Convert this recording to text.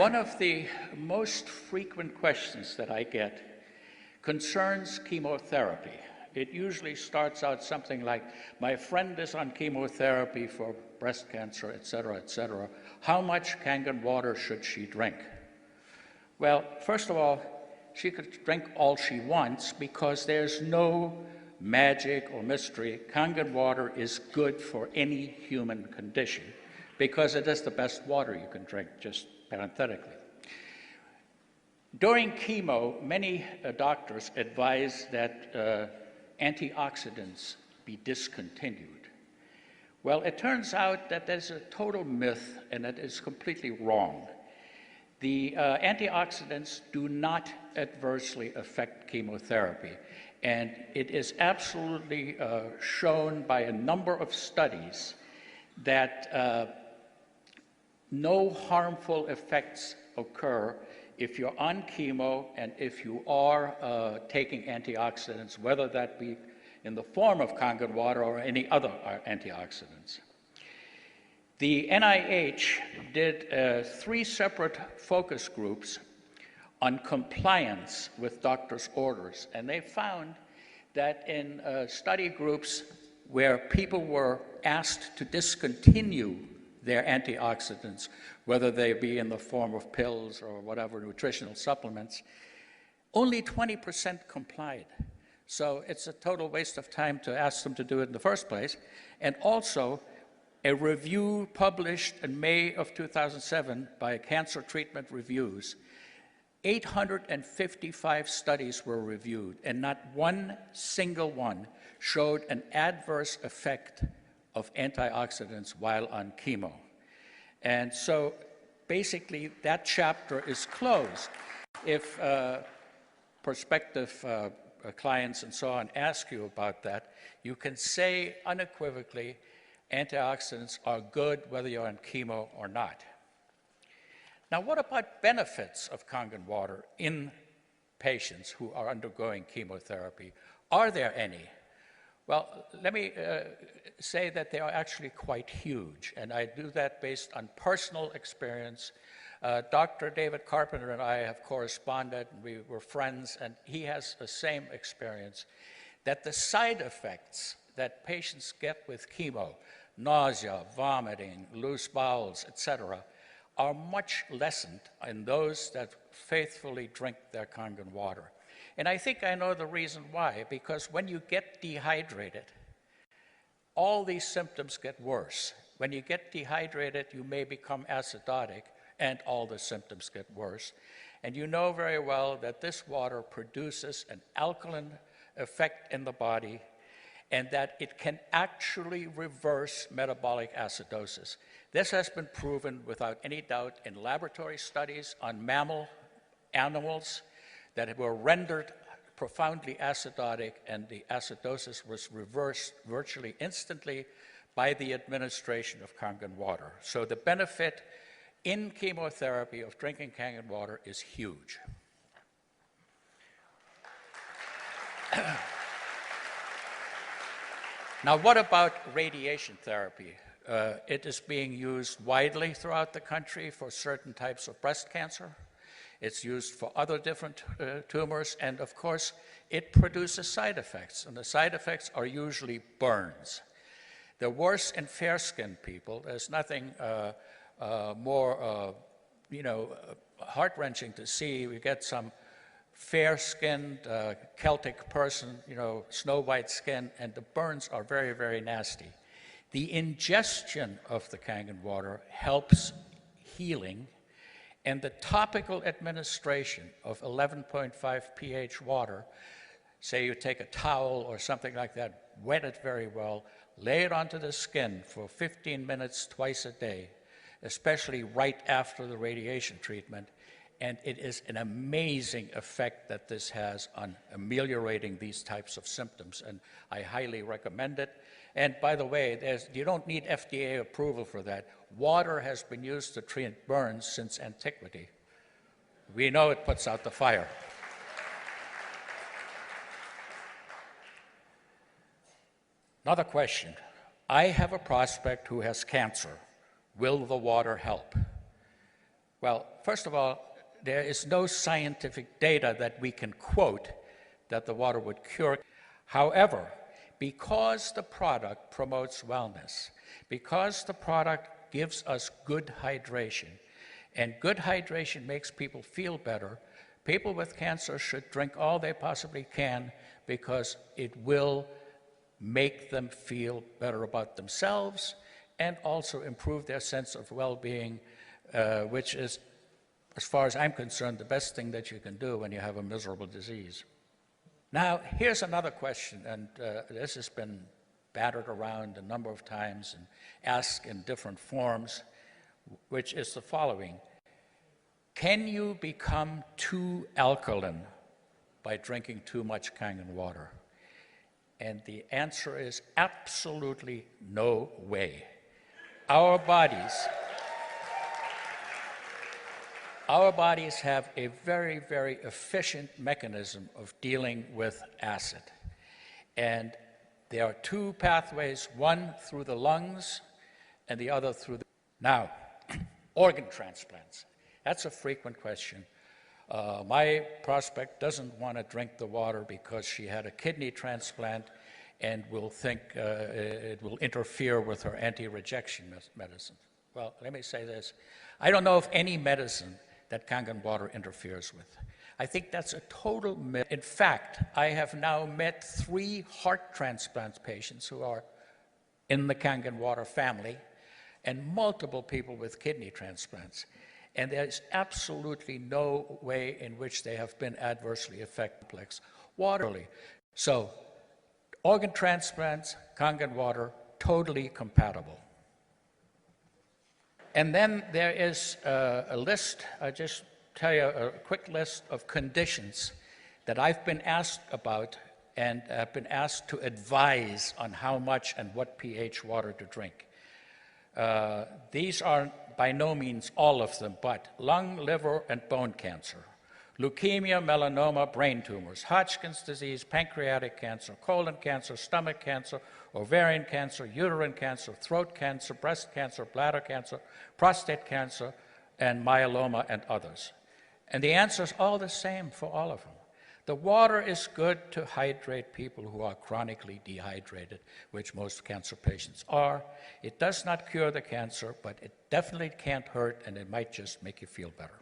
One of the most frequent questions that I get concerns chemotherapy. It usually starts out something like, my friend is on chemotherapy for breast cancer, et cetera, how much Kangen water should she drink? Well, first of all, she could drink all she wants because there's no magic or mystery. Kangen water is good for any human condition because it is the best water you can drink, just parenthetically. During chemo, many doctors advise that antioxidants be discontinued. Well, it turns out that there's a total myth and that is completely wrong. The antioxidants do not adversely affect chemotherapy, and it is absolutely shown by a number of studies that no harmful effects occur if you're on chemo and if you are taking antioxidants, whether that be in the form of Kangen water or any other antioxidants. The NIH did 3 separate focus groups on compliance with doctors' orders, and they found that in study groups where people were asked to discontinue their antioxidants, whether they be in the form of pills or whatever, nutritional supplements, only 20% complied. So it's a total waste of time to ask them to do it in the first place. And also, a review published in May of 2007 by Cancer Treatment Reviews, 855 studies were reviewed, and not one single one showed an adverse effect of antioxidants while on chemo. And so basically that chapter is closed. If prospective clients and so on ask you about that, you can say unequivocally, antioxidants are good whether you're on chemo or not. Now, what about benefits of Kangen water in patients who are undergoing chemotherapy? Are there any? Well, let me say that they are actually quite huge, and I do that based on personal experience. Dr. David Carpenter and I have corresponded, and we were friends, and he has the same experience, that the side effects that patients get with chemo, nausea, vomiting, loose bowels, etc., are much lessened in those that faithfully drink their Kangen water. And I think I know the reason why, because when you get dehydrated, all these symptoms get worse. When you get dehydrated, you may become acidotic, and all the symptoms get worse. And you know very well that this water produces an alkaline effect in the body, and that it can actually reverse metabolic acidosis. This has been proven without any doubt in laboratory studies on mammal animals that were rendered profoundly acidotic, and the acidosis was reversed virtually instantly by the administration of Kangen water. So the benefit in chemotherapy of drinking Kangen water is huge. Now, what about radiation therapy? It is being used widely throughout the country for certain types of breast cancer. It's used for other different tumors, and of course, it produces side effects, and the side effects are usually burns. They're worse in fair-skinned people. There's nothing more, heart-wrenching to see. We get some fair-skinned Celtic person, snow-white skin, and the burns are very, very nasty. The ingestion of the Kangen water helps healing, and the topical administration of 11.5 pH water, say you take a towel or something like that, wet it very well, lay it onto the skin for 15 minutes twice a day, especially right after the radiation treatment, and it is an amazing effect that this has on ameliorating these types of symptoms, and I highly recommend it. And by the way, you don't need FDA approval for that. Water has been used to treat burns since antiquity. We know it puts out the fire. Another question. I have a prospect who has cancer. Will the water help? Well, first of all, there is no scientific data that we can quote that the water would cure. However, because the product promotes wellness, because the product gives us good hydration, and good hydration makes people feel better, people with cancer should drink all they possibly can because it will make them feel better about themselves and also improve their sense of well-being, which is, as far as I'm concerned, the best thing that you can do when you have a miserable disease. Now, here's another question, and this has been battered around a number of times and asked in different forms, which is the following. Can you become too alkaline by drinking too much Kangen water? And the answer is absolutely no way. Our bodies have a very, very efficient mechanism of dealing with acid. And there are two pathways, one through the lungs and the other through the... Now, organ transplants. That's a frequent question. My prospect doesn't want to drink the water because she had a kidney transplant and will think it will interfere with her anti-rejection medicine. Well, let me say this. I don't know of any medicine that Kangen water interferes with. I think that's a total myth. In fact, I have now met 3 heart transplant patients who are in the Kangen water family and multiple people with kidney transplants. And there's absolutely no way in which they have been adversely affected. Waterly. So, organ transplants, Kangen water, totally compatible. And then there is a list, I'll just tell you a quick list of conditions that I've been asked about and have been asked to advise on how much and what pH water to drink. These are by no means all of them, but lung, liver, and bone cancer, leukemia, melanoma, brain tumors, Hodgkin's disease, pancreatic cancer, colon cancer, stomach cancer, ovarian cancer, uterine cancer, throat cancer, breast cancer, bladder cancer, prostate cancer, and myeloma, and others. And the answer is all the same for all of them. The water is good to hydrate people who are chronically dehydrated, which most cancer patients are. It does not cure the cancer, but it definitely can't hurt, and it might just make you feel better.